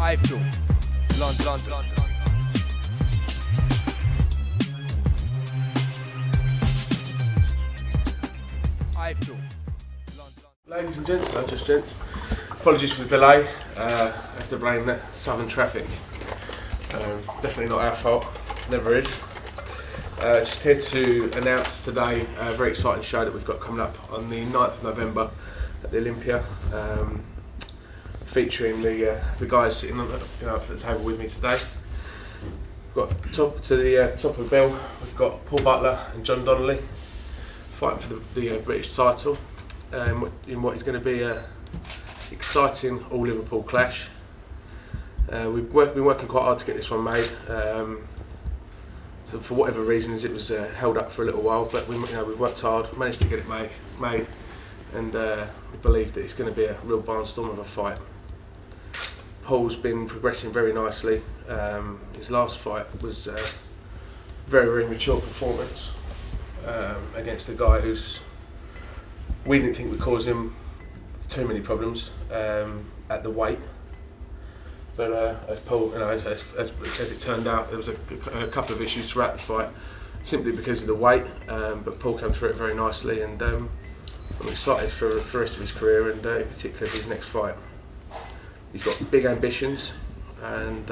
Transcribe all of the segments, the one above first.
iFILM, London. iFILM, London. Ladies and gents, no, just gents. Apologies for the delay. I have to blame the southern traffic. Definitely not our fault. Never is. Just here to announce today a very exciting show that we've got coming up on the 9th of November at the Olympia, featuring the guys sitting on at the table with me today. We've got top of the bill. We've got Paul Butler and John Donnelly fighting for the British title in what is going to be a exciting all Liverpool clash. We've been working quite hard to get this one made. So for whatever reasons, it was held up for a little while, but we've worked hard, managed to get it made, and we believe that it's going to be a real barnstorm of a fight. Paul's been progressing very nicely. His last fight was a very mature performance against a guy who's we didn't think would cause him too many problems at the weight. But as Paul, as it turned out, there was a couple of issues throughout the fight, simply because of the weight. But Paul came through it very nicely, and I'm excited for the rest of his career, and in particular his next fight. He's got big ambitions, and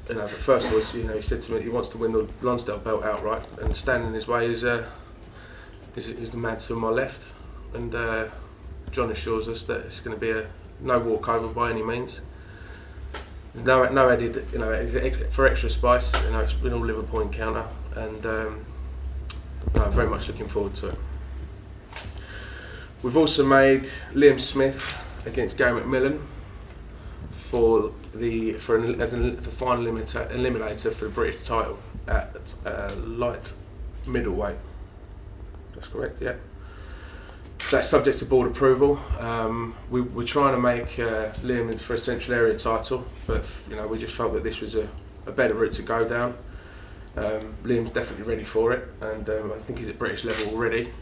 but first of all, he said to me he wants to win the Lonsdale belt outright, and standing in his way is the man to my left, and John assures us that it's going to be no walkover by any means. No added, for extra spice. It's been all Liverpool encounter, and I'm very much looking forward to it. We've also made Liam Smith against Gary McMillan for the final eliminator for the British title at light middleweight. That's correct, yeah. That's subject to board approval. We're trying to make Liam for a Central Area title, but we just felt that this was a better route to go down. Liam's definitely ready for it, and I think he's at British level already.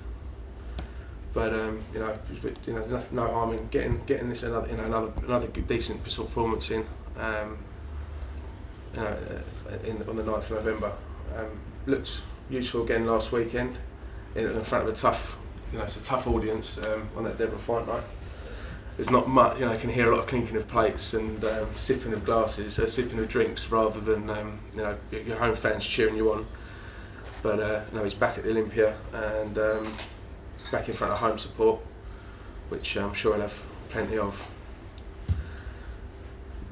But there's no harm in getting this another good, decent performance in on the 9th of November. Looked useful again last weekend in front of a tough. It's a tough audience on that Deborah fight night. There's not much, you can hear a lot of clinking of plates and sipping of glasses, sipping of drinks, rather than your home fans cheering you on. But he's back at the Olympia, and back in front of home support, which I'm sure he'll have plenty of.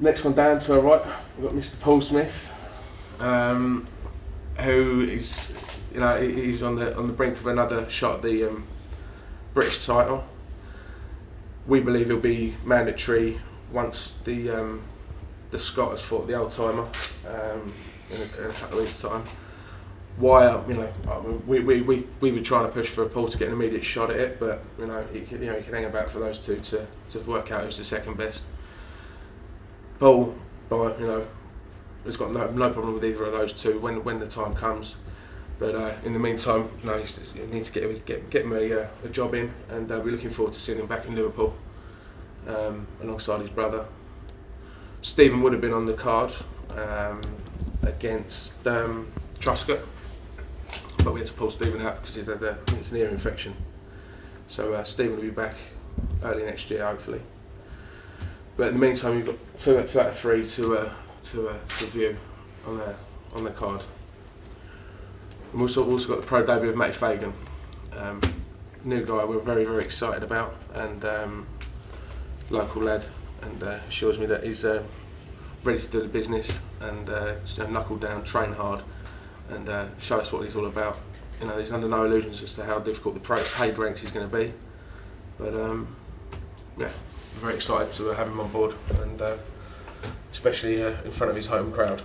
Next one down to our right, we've got Mr. Paul Smith, who is, he's on the brink of another shot at the British title. We believe he'll be mandatory once the Scot has fought the old timer in a couple of weeks' time. Why? We were trying to push for Paul to get an immediate shot at it, but he can hang about for those two to work out who's the second best. Paul, has got no problem with either of those two when the time comes. But in the meantime, he needs to get him a job in, and we're looking forward to seeing him back in Liverpool alongside his brother. Stephen would have been on the card against Truscott, but we had to pull Stephen out because he's had it's an ear infection. So Stephen will be back early next year, hopefully. But in the meantime, you've got two out of three to view on the card. And we've also got the pro debut of Matty Fagan, new guy we're very excited about, and local lad, and assures me that he's ready to do the business and just knuckle down, train hard, and show us what he's all about. He's under no illusions as to how difficult the paid ranks is going to be, but very excited to have him on board, and especially in front of his home crowd.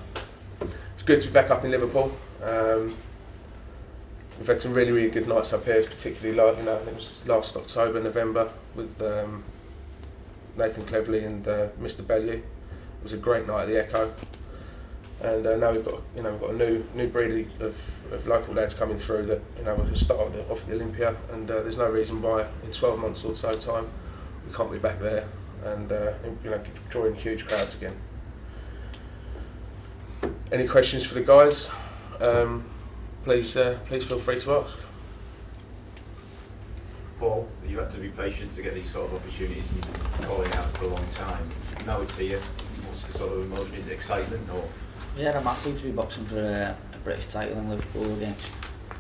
It's good to be back up in Liverpool. We've had some really good nights up here, particularly I think it was last October, November, with Nathan Cleverley and Mr. Bellew. It was a great night at the Echo, and now we've got a new breed of local lads coming through that we'll start off at the Olympia, and there's no reason why in 12 months or so time we can't be back there and drawing huge crowds again. Any questions for the guys? Please feel free to ask. Paul, you had to be patient to get these sort of opportunities and you've been calling out for a long time. Now it's here. What's the sort of emotion? Is it excitement or? Yeah, I'm happy to be boxing for a British title in Liverpool against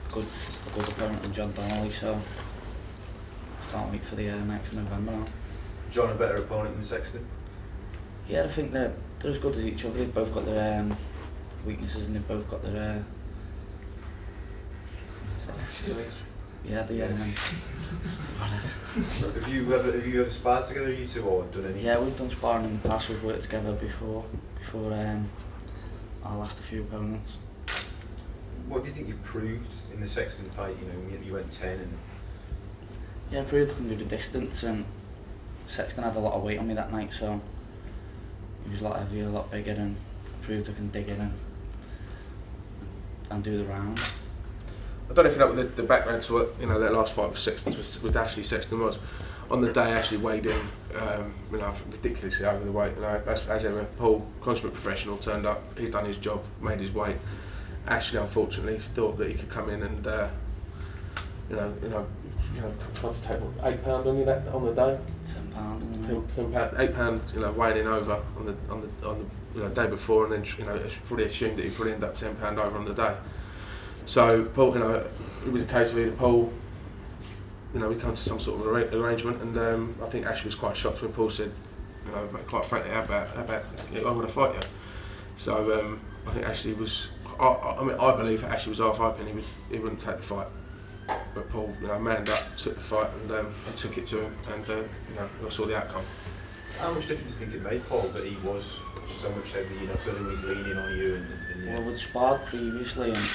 a good opponent in John Donnelly, so can't wait for the 9th of November now. John a better opponent than Sexton? Yeah, I think they're as good as each other. They've both got their weaknesses and they've both got their yeah, the Have you ever sparred together, you two, or done any? Yeah, we've done sparring in the past. We've worked together before our last few opponents. What do you think you proved in the Sexton fight? You know, you went 10 and. Yeah, I proved I can do the distance, and Sexton had a lot of weight on me that night, so he was a lot heavier, a lot bigger, and I proved I can dig in and do the round. I don't know if you know what the background to what their last fight with Sexton with Ashley Sexton was. On the day Ashley weighed in, ridiculously over the weight. As ever, Paul, consummate professional, turned up. He's done his job, made his weight. Ashley, unfortunately, thought that he could come in and tried to take £8 on you on the day. £10 on the night. £8, weighing in over on the day before, and then it's probably assumed that he probably ended up £10 over on the day. So Paul, it was a case of either Paul, we come to some sort of arrangement, and I think Ashley was quite shocked when Paul said, quite frankly, how about I'm going to fight you. So I think Ashley was, I believe Ashley was half hoping he wouldn't take the fight, but Paul, manned up, took the fight, and took it to him, and I saw the outcome. How much difference do you think it made, Paul, that he was so much heavier, suddenly he's leaning on you and Well, we'd sparred previously, and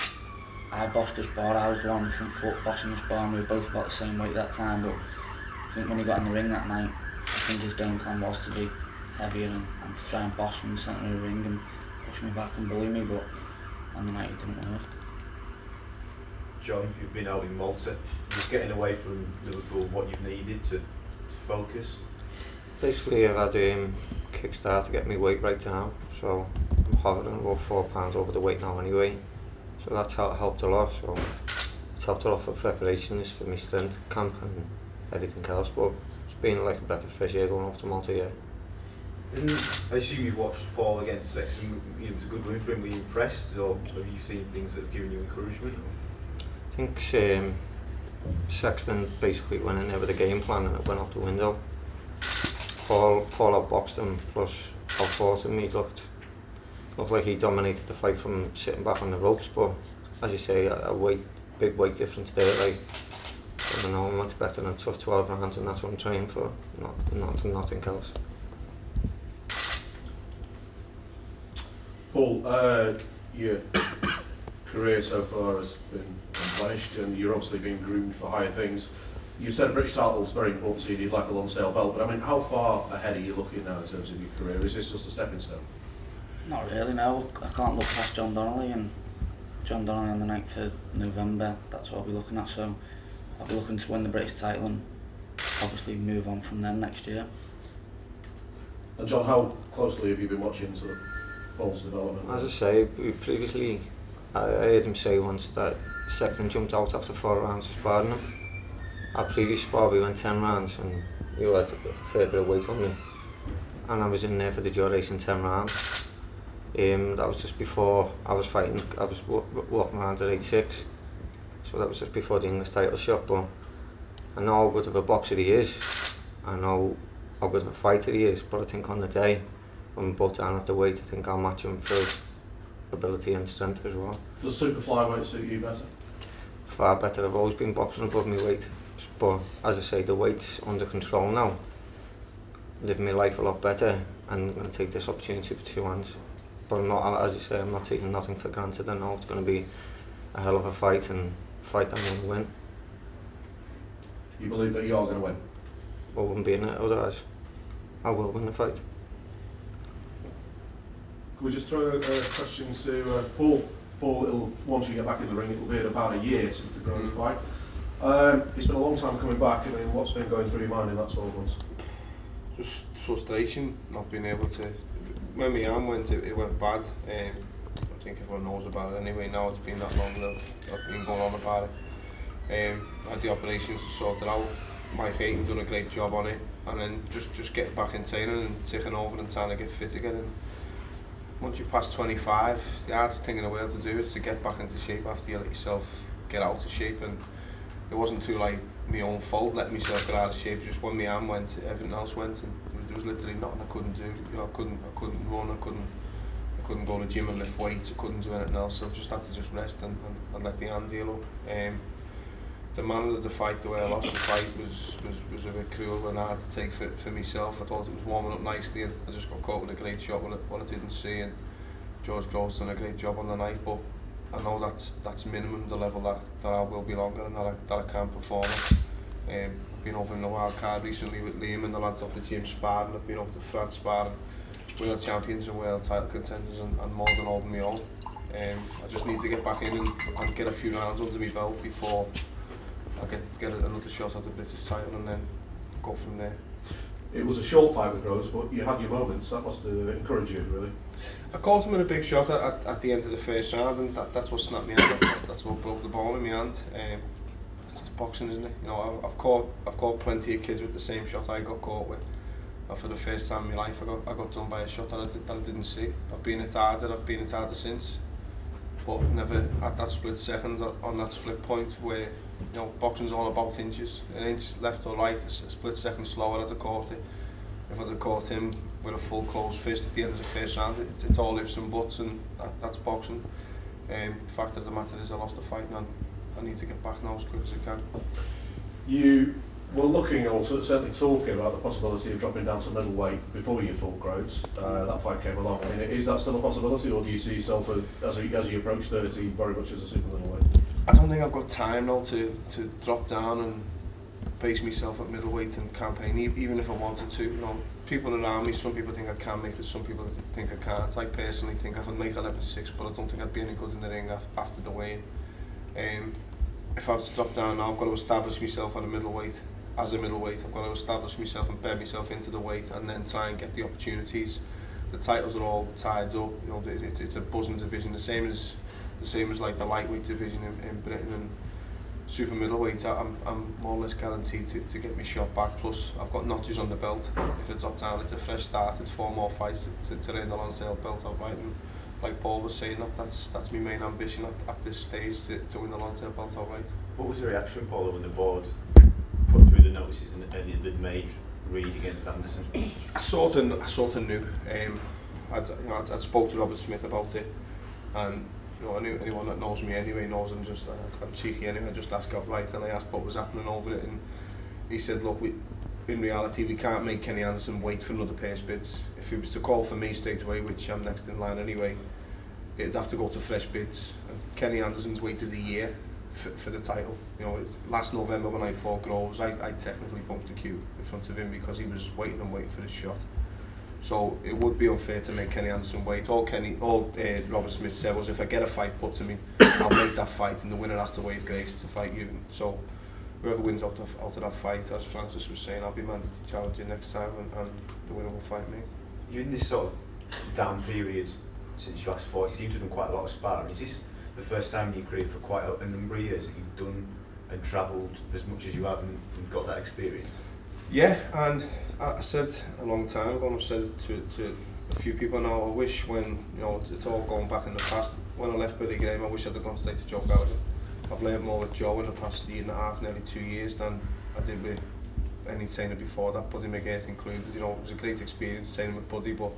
I bossed the spar. I was the one on the front foot bossing the spar, and we were both about the same weight at that time, but I think when he got in the ring that night, I think his game plan was to be heavier and to try and boss from the centre of the ring and push me back and bully me, but on the night it didn't work. John, you've been out in Malta, just getting away from Liverpool, what you've needed to focus? Basically, I've had a kickstart to get my weight right now, so I'm hovering about £4 over the weight now anyway. So that's helped a lot. So it's helped a lot for preparations for my strength camp and everything else. But it's been like a breath of fresh air going off to Malta, yeah. And I assume you've watched Paul against Sexton. It was a good win for him. Were you impressed, or have you seen things that have given you encouragement? I think Sexton basically went in there with a game plan and it went out the window. Paul outboxed him, plus outfought him. He looked like he dominated the fight from sitting back on the ropes, but as you say, big weight difference there. Like, I don't know, much better than a tough 12 rounds, and that's what I'm training for, nothing else. Paul, your career so far has been unpunished, and you're obviously being groomed for higher things. You said a British title is very important to you, you'd like a Lonsdale belt, but I mean, how far ahead are you looking now in terms of your career? Is this just a stepping stone? Not really, no. I can't look past John Donnelly, and John Donnelly on the 9th of November, that's what I'll be looking at, so I'll be looking to win the British title and obviously move on from then next year. And John, how closely have you been watching sort of Paul's development? As I say, previously I heard him say once that Sexton jumped out after 4 rounds of sparring him. Our previous spar we went 10 rounds and you had a fair bit of weight on me, and I was in there for the duration 10 rounds. That was just before I was fighting. I was walking around at 8'6", so that was just before the English title shot. But I know how good of a boxer he is, I know how good of a fighter he is, but I think on the day when we're both down at the weight, I think I'll match him for ability and strength as well. Does super flyweight suit you better? Far better. I've always been boxing above my weight, but as I say, the weight's under control now. Living my life a lot better, and I'm going to take this opportunity with 2 hands. But I'm not, as you say, I'm not taking nothing for granted. I know it's going to be a hell of a fight, and a fight I'm going to win. You believe that you're going to win? I wouldn't be in it otherwise. I will win the fight. Can we just throw a question to Paul? Paul, once you get back in the ring, it'll be about a year since the Groves fight. It's been a long time coming back. I mean, what's been going through your mind in that 12 months? just frustration, not being able to. When my arm went, it went bad. I think everyone knows about it anyway. Now it's been that long that I've been going on about it. I had the operations to sort it out. Mike Hayton done a great job on it, and then just getting back in training and ticking over and trying to get fit again. And once you pass 25, the hardest thing in the world to do is to get back into shape after you let yourself get out of shape. And it wasn't too like my own fault letting myself get out of shape. Just when my arm went, everything else went, and there was literally nothing I couldn't do. You know, I couldn't run, I couldn't go to the gym and lift weights, I couldn't do anything else. So I just had to just rest and let the hand heal up. The manner of the fight, the way I lost the fight was a bit cruel and hard to take for myself. I thought it was warming up nicely and I just got caught with a great shot what I didn't see, and George Groves done a great job on the night, but I know that's minimum the level that I will be longer and that I can perform at. Been over in the wild card recently with Liam and the lads up the gym sparring. I've been over to France sparring world champions and world title contenders and more than holding my own. I just need to get back in and get a few rounds under my belt before I get another shot at the British title and then go from there. It was a short fight with Groves, but you had your moments. That must encourage you, really. I caught him in a big shot at the end of the first round, and that's what snapped me hand. That's what broke the ball in my hand. It's boxing, isn't it? You know, I've caught plenty of kids with the same shot I got caught with. And for the first time in my life, I got done by a shot that I didn't see. I've been hit harder since, but never at that split second on that split point where, you know, boxing's all about inches. An inch left or right, a split second slower I'd have caught it. If I'd have caught him with a full closed fist at the end of the first round, it's all ifs and buts, and that's boxing. The fact of the matter is I lost the fight and I need to get back now as quick as I can. You were looking, or certainly talking about the possibility of dropping down to middleweight before you fought Groves. That fight came along. I mean, is that still a possibility, or do you see yourself as you approach 30 very much as a super middleweight? I don't think I've got time now to drop down and base myself at middleweight and campaign, even if I wanted to. You know, people around me, some people think I can make it, some people think I can't. I personally think I could make 11.6, but I don't think I'd be any good in the ring after the weigh-in. If I was to drop down now, I've got to establish myself at a middleweight. As a middleweight, I've got to establish myself and bed myself into the weight, and then try and get the opportunities. The titles are all tied up. You know, it's a buzzing division, the same as like the lightweight division in Britain, and super middleweight. I'm more or less guaranteed to get my shot back. Plus, I've got notches on the belt. If I drop down, it's a fresh start. It's 4 more fights to earn the Lonsdale belt outright. And like Paul was saying, that's my main ambition at this stage, to win the Lonsdale belt outright. What was the reaction, Paul, when the board put through the notices and they'd made Reid against Anderson? I sort of knew. I'd spoke to Robert Smith about it, and you know, anyone that knows me anyway knows I'm cheeky anyway. I just asked outright, and I asked what was happening over it, and he said, look, in reality we can't make Kenny Anderson wait for another purse bids. If he was to call for me straight away, which I'm next in line anyway, it'd have to go to fresh bids. And Kenny Anderson's waited a year for the title. You know, last November when I fought Groves, I technically bumped the queue in front of him because he was waiting for his shot. So it would be unfair to make Kenny Anderson wait. All Robert Smith said was, if I get a fight put to me, I'll make that fight, and the winner has to waive grace to fight you. So whoever wins out of that fight, as Francis was saying, I'll be mandated to challenge you next time, and the winner will fight me. You're in this sort of down period since you last fought. You seem to have done quite a lot of sparring. Is this the first time in your career for quite a number of years that you've done and travelled as much as you have and got that experience? Yeah, and I said a long time ago, and I've said it to a few people now, I wish when, you know, it's all going back in the past, when I left Billy Graham, I wish I'd have gone straight to Joe Gallagher. I've learned more with Joe in the past year and a half, nearly 2 years, than I did with any trainer before that, Buddy McGearth included. You know, it was a great experience training with Buddy, but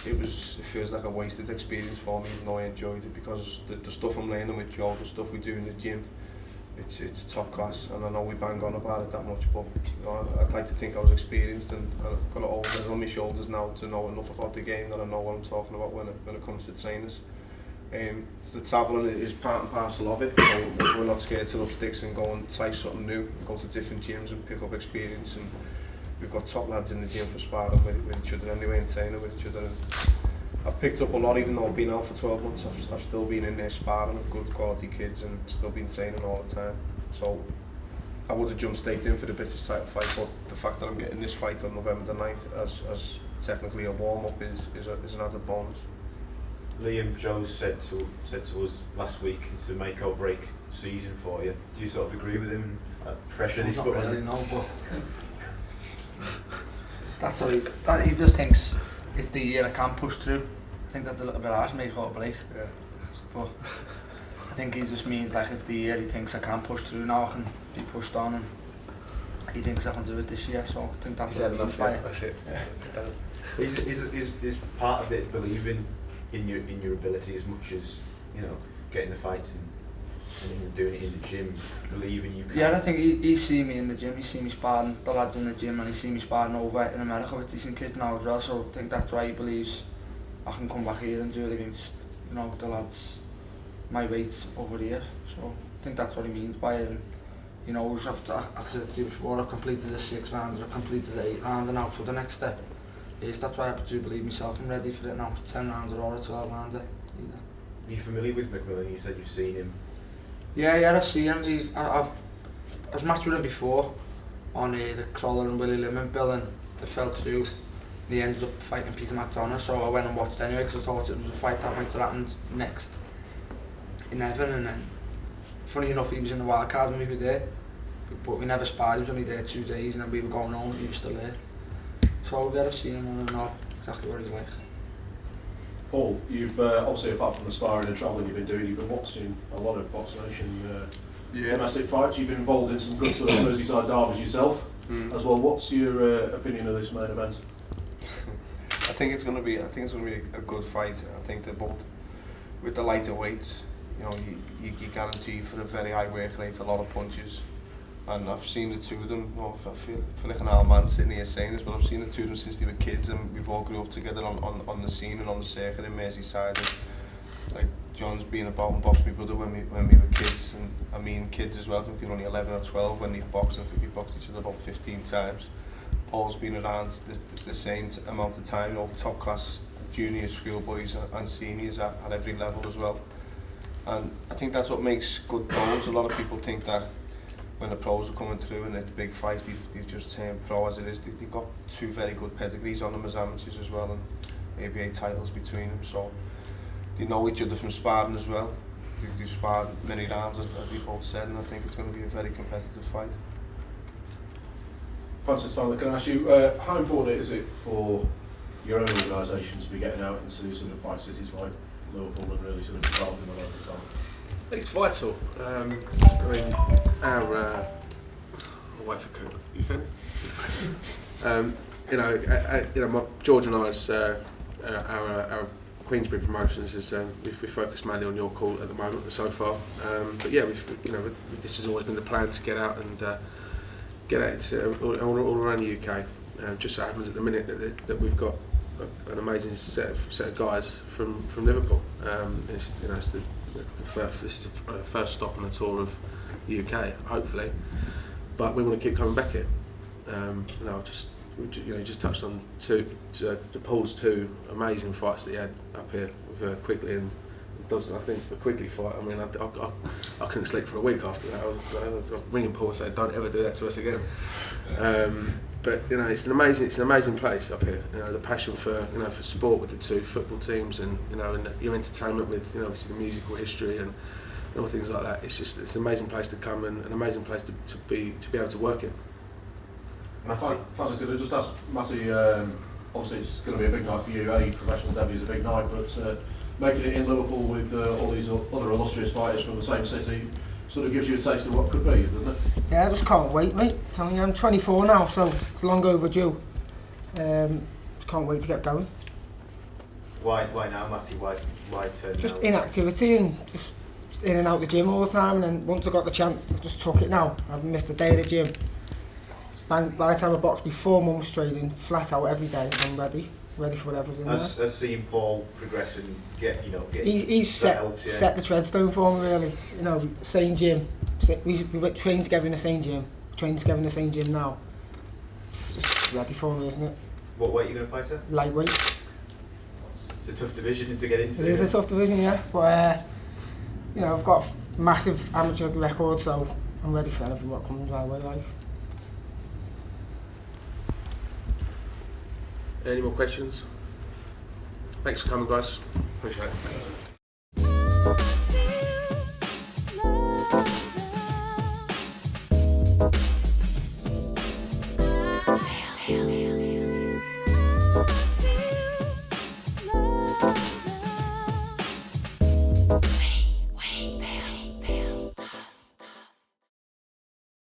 it feels like a wasted experience for me, even though I enjoyed it, because the stuff I'm learning with Joe, the stuff we do in the gym, it's top class, and I know we bang on about it that much, but you know, I'd like to think I was experienced, and I've got it all on my shoulders now to know enough about the game that I know what I'm talking about when it comes to trainers. The travelling is part and parcel of it. So we're not scared to rub sticks and go and try something new, and go to different gyms and pick up experience, and we've got top lads in the gym for sparring with each other anyway, and training with each other. And I've picked up a lot, even though I've been out for 12 months, I've still been in there sparring with good quality kids and still been training all the time. So I would have jumped straight in for the British title fight, but the fact that I'm getting this fight on November the 9th as technically a warm-up is an added bonus. Liam, Joe said to us last week it's a make or break season for you. Do you sort of agree with him? Pressure he's Not put on really, you? no, but that's what he just thinks it's the year I can push through. I think that's a little bit harsh, make or break. Yeah. But I think he just means like it's the year he thinks I can push through now, I can be pushed on, and he thinks I can do it this year, so I think that's what he means by it. That's it. Yeah. Is part of it believing in your ability as much as, you know, getting the fights and even doing it in the gym, believing you can? Yeah, I think he's seen me in the gym, he's seen me sparring the lads in the gym, and he's seen me sparring over in America with decent kids now as well, so I think that's why he believes I can come back here and do it against, you know, the lads my weight over here. So I think that's what he means by it. And, you know, I've said to you before, I've completed the 6 rounds, I've completed the 8 rounds, and now so the next step is, that's why I do believe myself, I'm ready for it now, 10 rounds or a 12 rounder. Are you familiar with McMillan? You said you've seen him. Yeah, I've seen him. I was matched with him before on the Crawler and Willie Limon bill, and they fell through. He ended up fighting Peter McDonough, so I went and watched anyway because I thought it was a fight that might have happened next in Evan. And then, funny enough, he was in the wild card when we were there, but we never sparred. He was only there 2 days, and then we were going home and he was still there. So yeah, I've seen him and I know exactly what he's like. Paul, you've obviously, apart from the sparring and travelling you've been doing, you've been watching a lot of Box Nation domestic fights. You've been involved in some good sort of Merseyside derbies yourself as well. What's your opinion of this main event? I think it's going to be a good fight. I think they're both, with the lighter weights, you know, you guarantee for a very high work rate, a lot of punches. And I've seen the two of them, you know, I feel like an old man sitting here saying this, but I've seen the two of them since they were kids, and we've all grew up together on the scene and on the circuit in Merseyside. And, like, John's been about and boxed my brother when we were kids, and I mean kids as well. I think they were only 11 or 12 when they boxed. I think we boxed each other about 15 times. Paul's been around the same amount of time, you know, top class juniors, schoolboys and seniors at every level as well. And I think that's what makes good pros. A lot of people think that when the pros are coming through and it's big fights, they've just turned pro as it is. They've got 2 very good pedigrees on them as amateurs as well, and ABA titles between them. So they know each other from sparring as well. They've sparred many rounds, as we both said, and I think it's going to be a very competitive fight. Francis, finally, can I ask you, how important is it for your own organisation to be getting out into sort of fight cities like Liverpool and really sort of developing the local talent? I think it's vital. I mean, our I'll wait for Coop. You finished? George and I's our Queensberry promotions is we focus mainly on your call at the moment so far. But yeah, this has always been the plan to get out and get out into all around the UK. Just so happens at the minute that we've got an amazing set of guys from Liverpool. It's the first stop on the tour of the UK, hopefully, but we want to keep coming back here. Just touched on Paul's 2 amazing fights that he had up here with Quigley and Dodson. I think the Quigley fight, I mean, I couldn't sleep for a week after that. I was ringing Paul and saying, "Don't ever do that to us again." But it's an amazing place up here. The passion for sport with the 2 football teams, and and your entertainment with obviously the musical history and all things like that. It's an amazing place to come and an amazing place to be able to work in. Francis, could I just ask Matty? Obviously, it's going to be a big night for you. Any professional debut is a big night, but making it in Liverpool with all these other illustrious fighters from the same city sort of gives you a taste of what could be, doesn't it? Yeah, I just can't wait, mate. I'm telling you, I'm 24 now, so it's long overdue. Just can't wait to get going. Why now, Matty? Why turn Just now? inactivity and just in and out the gym all the time, and then once I got the chance, I just took it now. I haven't missed a day at the gym. By the time I boxed me 4 months straight in, flat out every day, I'm ready for whatever's in there. As seeing Paul progress and get He's set the treadstone for me, really. Same gym. We train together in the same gym. Train together in the same gym now. It's just ready for me, isn't it? What weight are you going to fight at? Lightweight. It's a tough division to get into. It is a tough division, yeah. But I've got a massive amateur record, so I'm ready for anything what comes my way, like. Any more questions? Thanks for coming, guys. Appreciate it.